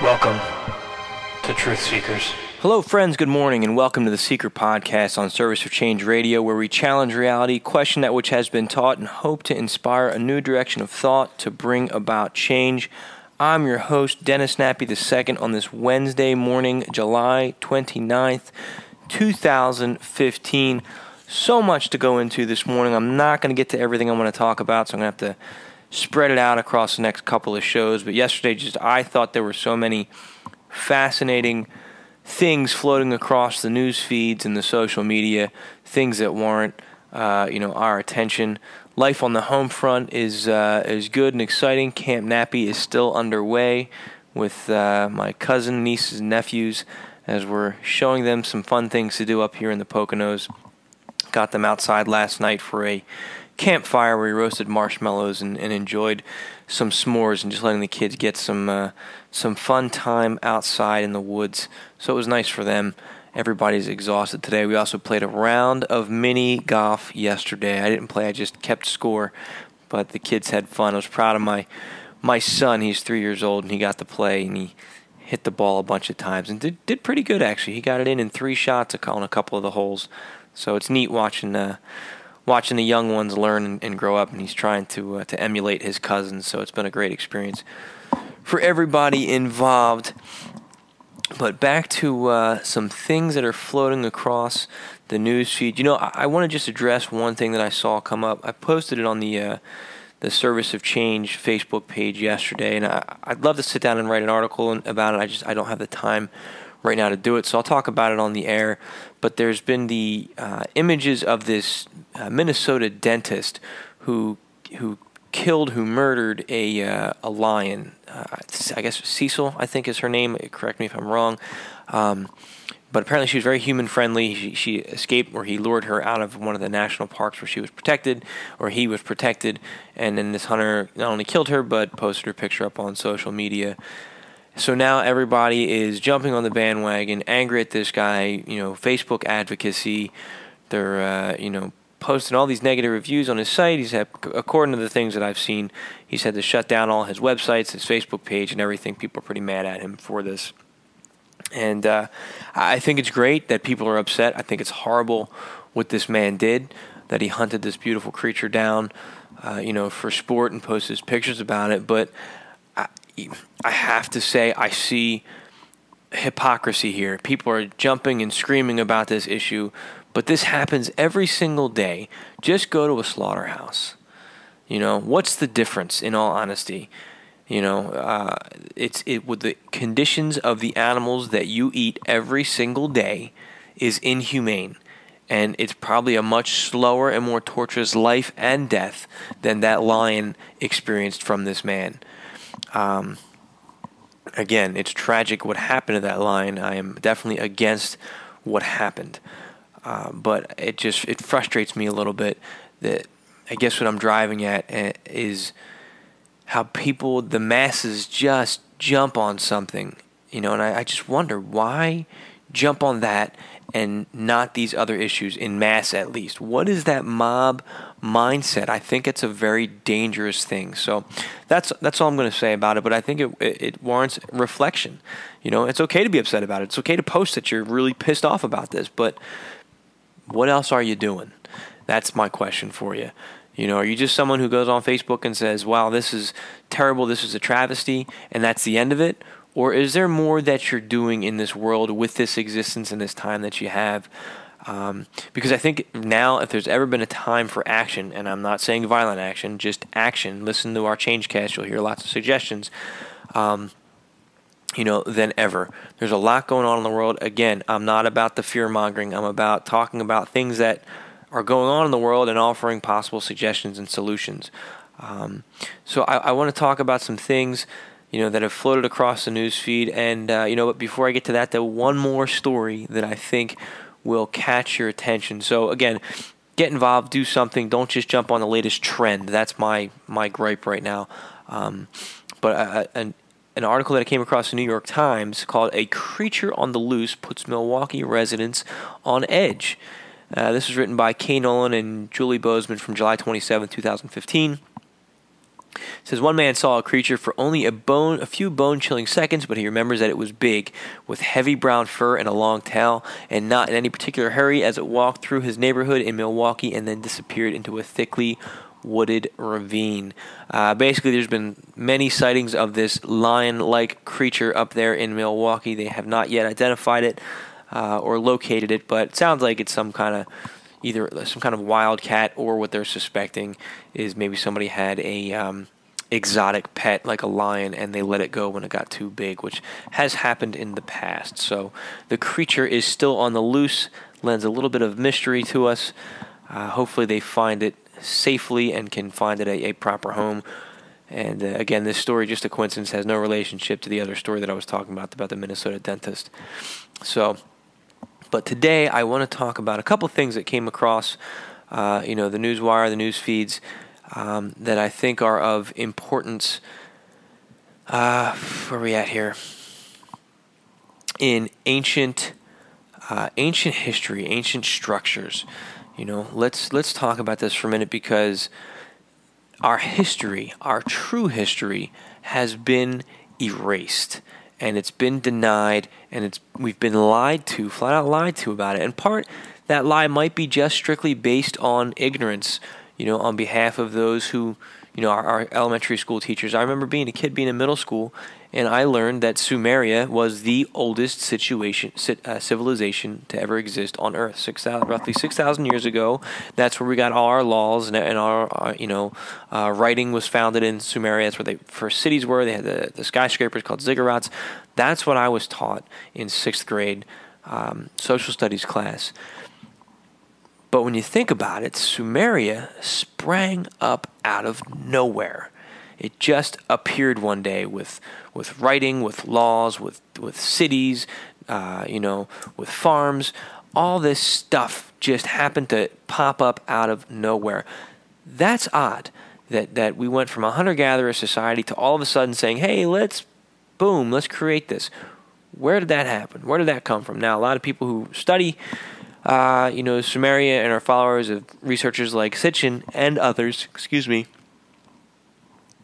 Welcome to Truth Seekers. Hello, friends. Good morning, and welcome to the Seiker Podcast on Service of Change Radio, where we challenge reality, question that which has been taught, and hope to inspire a new direction of thought to bring about change. I'm your host, Dennis Nappy II, on this Wednesday morning, July 29th, 2015. So much to go into this morning. I'm not going to get to everything I want to talk about, so I'm going to have to spread it out across the next couple of shows. But yesterday, I thought there were so many fascinating things floating across the news feeds and the social media, things that warrant our attention. Life on the home front is good and exciting. Camp Nappy is still underway with my cousin, nieces, and nephews, as we're showing them some fun things to do up here in the Poconos. Got them outside last night for a campfire where we roasted marshmallows and enjoyed some s'mores and just letting the kids get some fun time outside in the woods. So it was nice for them. Everybody's exhausted today. We also played a round of mini golf yesterday. I didn't play, I just kept score, but the kids had fun. I was proud of my son. He's 3 years old, and he got to play, and he hit the ball a bunch of times and did pretty good, actually. He got it in 3 shots on a couple of the holes. So it's neat watching the young ones learn and grow up, and he's trying to emulate his cousins. So it's been a great experience for everybody involved. But back to some things that are floating across the news feed. I want to just address one thing that I saw come up. I posted it on the Service of Change Facebook page yesterday, and I'd love to sit down and write an article about it. I don't have the time right now to do it, so I'll talk about it on the air. But there's been the images of this Minnesota dentist who murdered a lion. I guess Cecil, I think is her name. Correct me if I'm wrong. But apparently she was very human friendly. She escaped, or he lured her out of one of the national parks where she was protected, or he was protected. And then this hunter not only killed her, but posted her picture up on social media. So now everybody is jumping on the bandwagon, angry at this guy, Facebook advocacy. They're, posting all these negative reviews on his site. He's had, according to the things that I've seen, he's had to shut down all his websites, his Facebook page, and everything. People are pretty mad at him for this. And I think it's great that people are upset. I think it's horrible what this man did, that he hunted this beautiful creature down, for sport and posted pictures about it. But I have to say I see hypocrisy here. People are jumping and screaming about this issue, but this happens every single day. Just go to a slaughterhouse. What's the difference, in all honesty? It's with the conditions of the animals that you eat every single day is inhumane. And it's probably a much slower and more torturous life and death than that lion experienced from this man. Again, it's tragic what happened to that lion. I am definitely against what happened. But it frustrates me a little bit that I guess what I'm driving at is how the masses just jump on something, and I just wonder why jump on that and not these other issues in mass at least. What is that mob mindset? I think it's a very dangerous thing. So that's all I'm going to say about it, but I think it warrants reflection. It's okay to be upset about it. It's okay to post that you're really pissed off about this, but what else are you doing? That's my question for you. Are you just someone who goes on Facebook and says, wow, this is terrible, this is a travesty, and that's the end of it? Or is there more that you're doing in this world with this existence and this time that you have? Because I think now, if there's ever been a time for action, and I'm not saying violent action, just action, listen to our Changecast, you'll hear lots of suggestions, than ever. There's a lot going on in the world. Again, I'm not about the fear-mongering. I'm about talking about things that are going on in the world and offering possible suggestions and solutions. So I want to talk about some things that have floated across the news feed. And, but before I get to that, though, one more story that I think will catch your attention. So, again, get involved, do something. Don't just jump on the latest trend. That's my gripe right now. But an article that I came across in the New York Times called "A Creature on the Loose Puts Milwaukee Residents on Edge." This was written by Kay Nolan and Julie Bozeman from July 27, 2015. It says, one man saw a creature for only a few bone-chilling seconds, but he remembers that it was big, with heavy brown fur and a long tail, and not in any particular hurry as it walked through his neighborhood in Milwaukee and then disappeared into a thickly wooded ravine. Basically, there's been many sightings of this lion-like creature up there in Milwaukee. They have not yet identified it or located it, but it sounds like it's either some kind of wildcat, or what they're suspecting is maybe somebody had a exotic pet like a lion and they let it go when it got too big, which has happened in the past. So the creature is still on the loose, lends a little bit of mystery to us. Hopefully they find it safely and can find it a proper home. And again, this story, just a coincidence, has no relationship to the other story that I was talking about the Minnesota dentist. But today I want to talk about a couple things that came across, the news wire, the news feeds, that I think are of importance. Where are we at here? In ancient history, ancient structures. Let's talk about this for a minute, because our history, our true history, has been erased. And it's been denied, and we've been lied to, flat out lied to about it. And part that lie might be just strictly based on ignorance, on behalf of those who, our elementary school teachers. I remember being a kid, being in middle school, and I learned that Sumeria was the oldest civilization to ever exist on Earth. Roughly 6,000 years ago. That's where we got all our laws, and our writing was founded in Sumeria. That's where the first cities were. They had the skyscrapers called ziggurats. That's what I was taught in 6th grade social studies class. But when you think about it, Sumeria sprang up out of nowhere. It just appeared one day with writing, with laws, with cities, with farms. All this stuff just happened to pop up out of nowhere. That's odd that we went from a hunter-gatherer society to all of a sudden saying, hey, let's create this. Where did that happen? Where did that come from? Now, a lot of people who study Sumeria and are followers of researchers like Sitchin and others,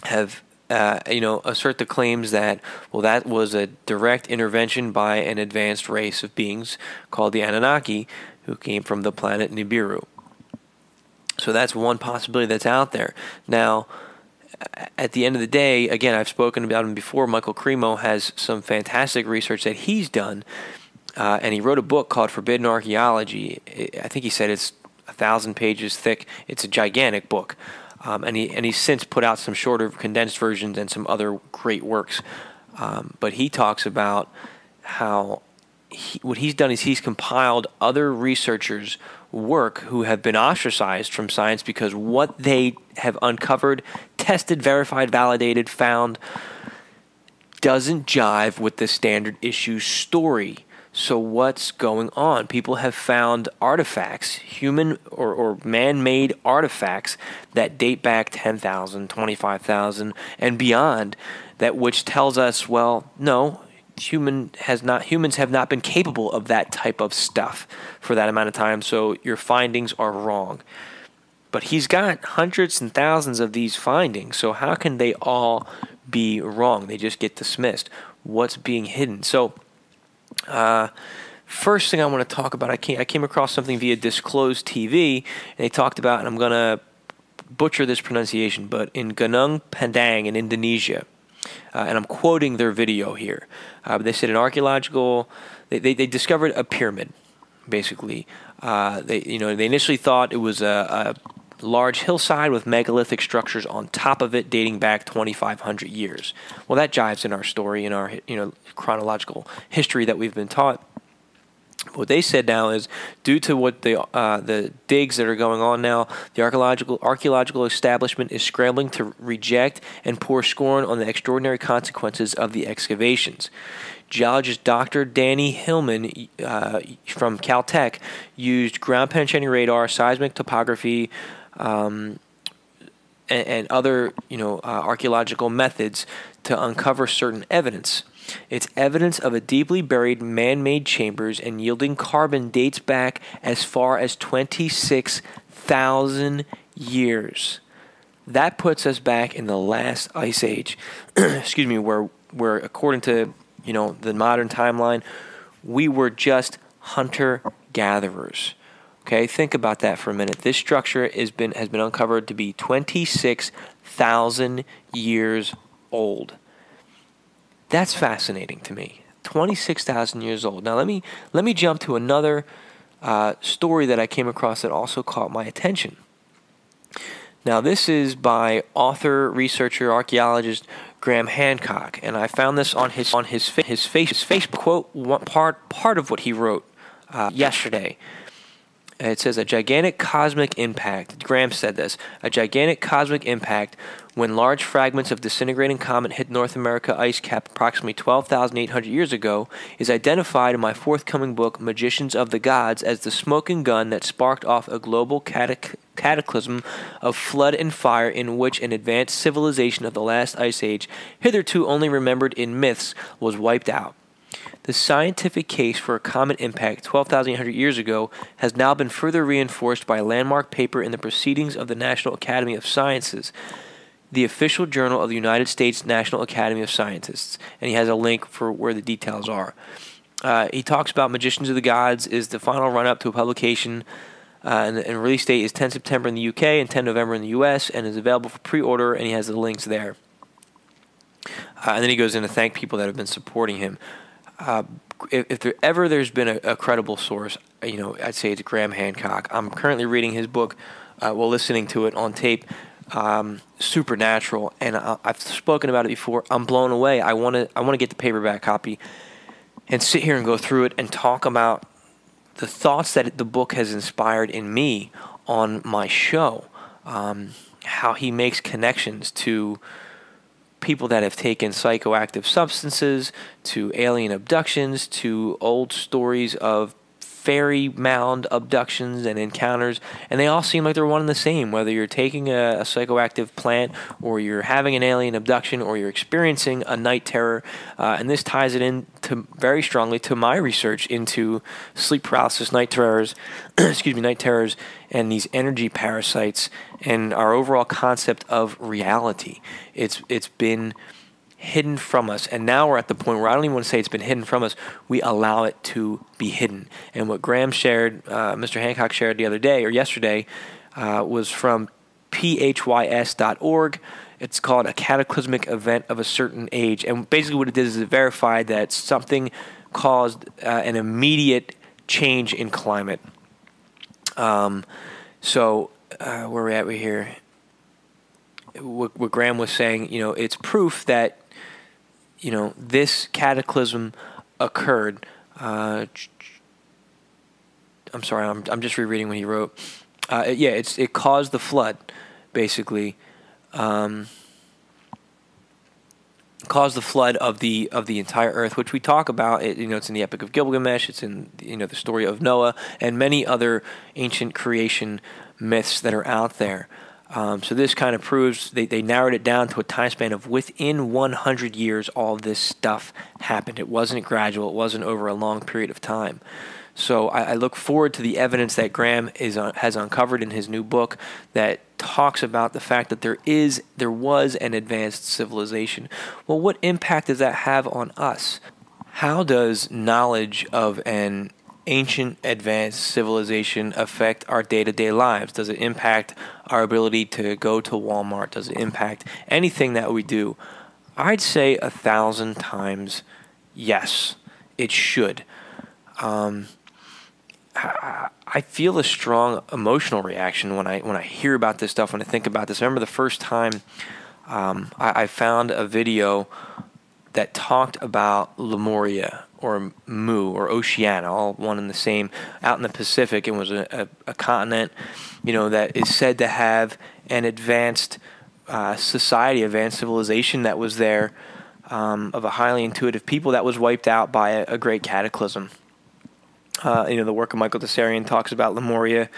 have, assert the claims that, that was a direct intervention by an advanced race of beings called the Anunnaki, who came from the planet Nibiru. So that's one possibility that's out there. Now, at the end of the day, again, I've spoken about him before. Michael Cremo has some fantastic research that he's done. And he wrote a book called Forbidden Archaeology. I think he said it's 1,000 pages thick. It's a gigantic book. And he's since put out some shorter, condensed versions and some other great works. But he talks about how what he's done is he's compiled other researchers' work who have been ostracized from science because what they have uncovered, tested, verified, validated, found doesn't jive with the standard issue story. So what's going on? People have found artifacts, human or man-made artifacts that date back 10,000, 25,000, and beyond, that which tells us, well, no, humans have not been capable of that type of stuff for that amount of time, so your findings are wrong. But he's got hundreds and thousands of these findings, so how can they all be wrong? They just get dismissed. What's being hidden? So first thing I want to talk about, I came across something via Disclosed TV, and they talked about, and I'm going to butcher this pronunciation, but in Gunung Padang in Indonesia, and I'm quoting their video here. They said they discovered a pyramid, basically. They initially thought it was a large hillside with megalithic structures on top of it dating back 2,500 years. Well, that jives in our story, in our chronological history that we've been taught. What they said now is, due to what the digs that are going on now, the archaeological establishment is scrambling to reject and pour scorn on the extraordinary consequences of the excavations. Geologist Dr. Danny Hillman from Caltech used ground penetrating radar, seismic topography, and other archaeological methods to uncover certain evidence. It's evidence of a deeply buried man-made chambers, and yielding carbon dates back as far as 26,000 years. That puts us back in the last ice age. Excuse me, where according to the modern timeline, we were just hunter-gatherers. Okay, think about that for a minute. This structure has been uncovered to be 26,000 years old. That's fascinating to me. 26,000 years old. Now let me jump to another story that I came across that also caught my attention. Now this is by author, researcher, archaeologist Graham Hancock, and I found this on his Facebook quote. Part of what he wrote yesterday. It says, a gigantic cosmic impact. Graham said this. A gigantic cosmic impact when large fragments of disintegrating comet hit North America ice cap approximately 12,800 years ago is identified in my forthcoming book, Magicians of the Gods, as the smoking gun that sparked off a global cataclysm of flood and fire in which an advanced civilization of the last ice age, hitherto only remembered in myths, was wiped out. The scientific case for a comet impact 12,800 years ago has now been further reinforced by a landmark paper in the Proceedings of the National Academy of Sciences, the official journal of the United States National Academy of Scientists. And he has a link for where the details are. He talks about Magicians of the Gods is the final run-up to a publication, and the release date is 10 September in the UK and 10 November in the US, and is available for pre-order, and he has the links there. And then he goes in to thank people that have been supporting him. If there's been a credible source, I'd say it's Graham Hancock. I'm currently reading his book, while listening to it on tape, Supernatural, and I've spoken about it before. I'm blown away. I want to get the paperback copy and sit here and go through it and talk about the thoughts that the book has inspired in me on my show. How he makes connections to people that have taken psychoactive substances, to alien abductions, to old stories of fairy mound abductions and encounters, and they all seem like they're one and the same, whether you're taking a psychoactive plant, or you're having an alien abduction, or you're experiencing a night terror, and this ties it in very strongly to my research into sleep paralysis, night terrors, night terrors, and these energy parasites, and our overall concept of reality. It's been hidden from us, and now we're at the point where I don't even want to say it's been hidden from us. We allow it to be hidden. And what Graham shared, Mr. Hancock shared the other day or yesterday, was from phys.org. It's called A Cataclysmic Event of a Certain Age, and basically what it did is it verified that something caused an immediate change in climate. Where we're at here, what Graham was saying, it's proof that this cataclysm occurred. I'm sorry, I'm just rereading what he wrote. It caused the flood, basically. Caused the flood of the entire earth, which we talk about. It's in the Epic of Gilgamesh. It's in the story of Noah and many other ancient creation myths that are out there. So this kind of proves they narrowed it down to a time span of within 100 years. All this stuff happened. It wasn't gradual. It wasn't over a long period of time. So I look forward to the evidence that Graham has uncovered in his new book that talks about the fact that there was an advanced civilization. Well, what impact does that have on us? How does knowledge of an ancient advanced civilization affect our day-to-day lives? Does it impact our ability to go to Walmart? Does it impact anything that we do? I'd say 1,000 times yes, it should. I feel a strong emotional reaction when I hear about this stuff, when I think about this. I remember the first time I found a video that talked about Lemuria or Mu or Oceania, all one and the same, out in the Pacific. It was a continent, that is said to have an advanced society, advanced civilization that was there, of a highly intuitive people that was wiped out by a great cataclysm. The work of Michael Tessarian talks about Lemuria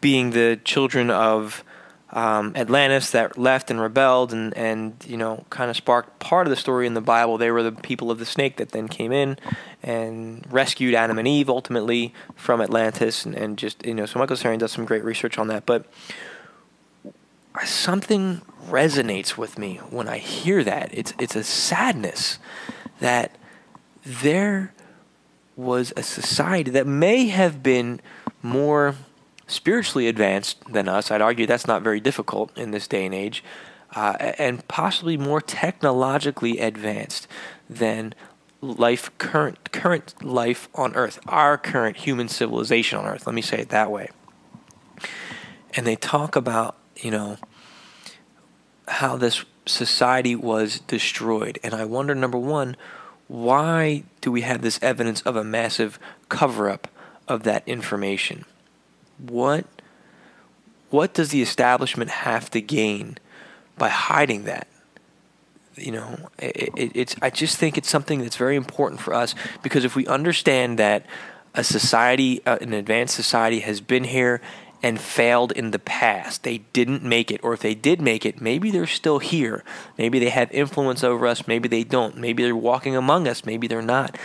being the children of Atlantis that left and rebelled and kind of sparked part of the story in the Bible. They were the people of the snake that then came in and rescued Adam and Eve ultimately from Atlantis and just, so Michael Tessarian does some great research on that. But something resonates with me when I hear that. It's a sadness that there was a society that may have been more spiritually advanced than us. I'd argue that's not very difficult in this day and age, and possibly more technologically advanced than current life on Earth, our current human civilization on Earth. Let me say it that way. And they talk about, how this society was destroyed. And I wonder, number one, why do we have this evidence of a massive cover-up of that information? What does the establishment have to gain by hiding that? I just think it's something that's very important for us, because if we understand that a society, an advanced society, has been here and failed in the past, they didn't make it, or if they did make it, maybe they're still here. Maybe they have influence over us, maybe they don't. Maybe they're walking among us, maybe they're not.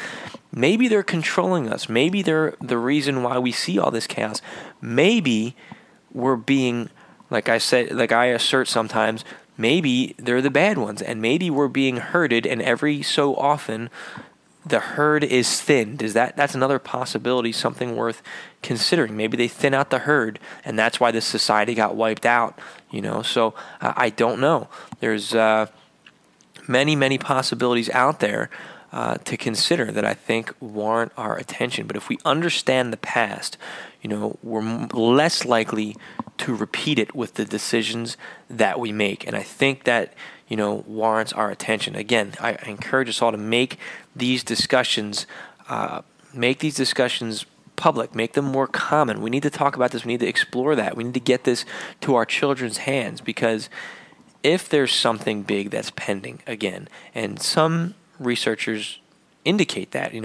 Maybe they're controlling us. Maybe they're the reason why we see all this chaos. Maybe we're being, like I assert sometimes, maybe they're the bad ones, and maybe we're being herded, and every so often the herd is thinned. That's another possibility, something worth considering. Maybe they thin out the herd, and that's why this society got wiped out. So I don't know. There's many possibilities out there to consider that I think warrant our attention. But if we understand the past, we're less likely to repeat it with the decisions that we make. And I think that, warrants our attention. Again, I encourage us all to make these discussions public, make them more common. We need to talk about this. We need to explore that. We need to get this to our children's hands, because if there's something big that's pending, again, and some researchers indicate that,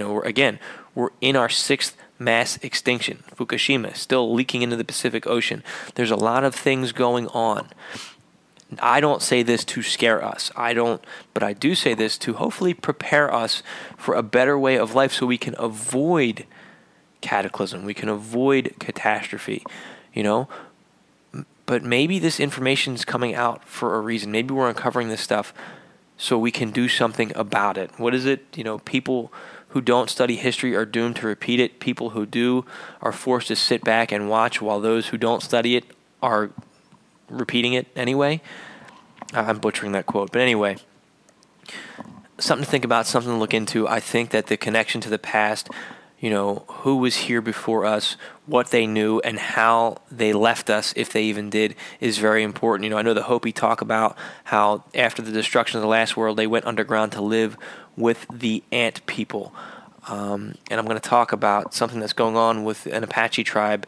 we're in our sixth mass extinction. Fukushima still leaking into the Pacific Ocean. There's a lot of things going on. I don't say this to scare us. But I do say this to hopefully prepare us for a better way of life, so we can avoid cataclysm. We can avoid catastrophe, But maybe this information is coming out for a reason. Maybe we're uncovering this stuff so we can do something about it. What is it? People who don't study history are doomed to repeat it. People who do are forced to sit back and watch, while those who don't study it are repeating it anyway. I'm butchering that quote. But anyway, something to think about, something to look into. I think that the connection to the past, who was here before us, what they knew, and how they left us, if they even did, is very important. I know the Hopi talk about how after the destruction of the last world, they went underground to live with the ant people. And I'm going to talk about something that's going on with an Apache tribe.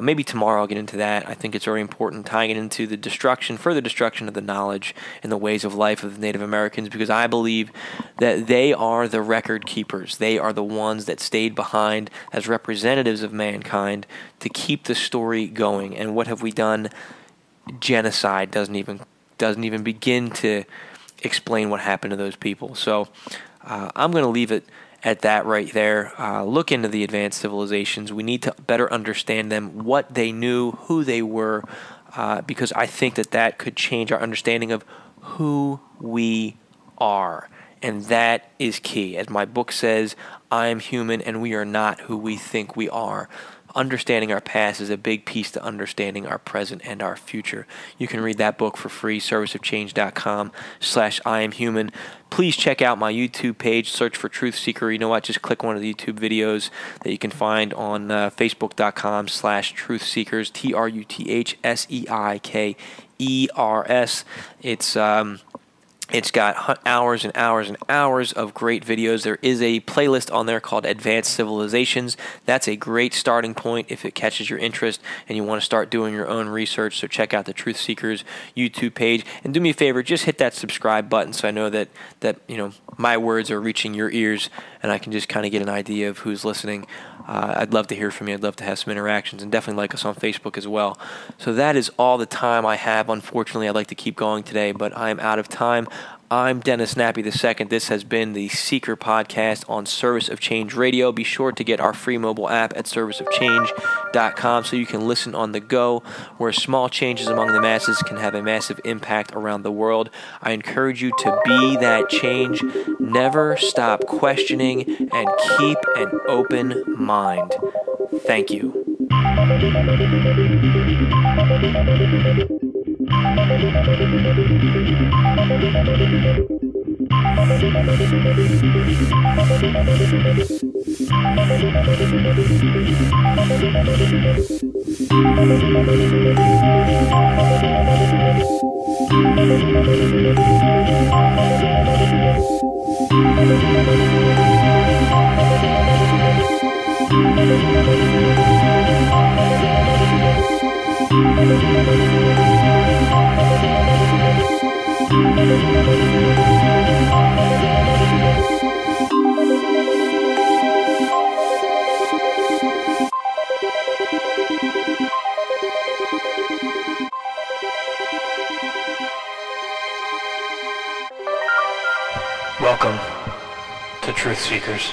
Maybe tomorrow I'll get into that. I think it's very important, tying it into the further destruction of the knowledge and the ways of life of the Native Americans, because I believe that they are the record keepers. They are the ones that stayed behind as representatives of mankind to keep the story going. And what have we done? Genocide doesn't even begin to explain what happened to those people. So I'm going to leave it at that right there. Look into the advanced civilizations. We need to better understand them, what they knew, who they were, because I think that could change our understanding of who we are. And that is key. As my book says, I am human and we are not who we think we are. understanding our past is a big piece to understanding our present and our future. You can read that book for free, serviceofchange.com/IamHuman. Please check out my YouTube page. Search for Truth Seeker. You know what? Just click one of the YouTube videos that you can find on Facebook.com/Truth Seekers, TruthSeikers. It's got hours and hours and hours of great videos. There is a playlist on there called Advanced Civilizations. That's a great starting point if it catches your interest and you want to start doing your own research. So check out the Truth Seekers YouTube page. And do me a favor, just hit that subscribe button so I know that my words are reaching your ears and I can just kind of get an idea of who's listening. I'd love to hear from you. I'd love to have some interactions, and definitely like us on Facebook as well. So that is all the time I have. Unfortunately, I'd like to keep going today, but I'm out of time. I'm Dennis Nappy II. This has been the Seiker Podcast on Service of Change Radio. Be sure to get our free mobile app at serviceofchange.com so you can listen on the go, where small changes among the masses can have a massive impact around the world. I encourage you to be that change. Never stop questioning and keep an open mind. Thank you. Welcome to Truth Seekers.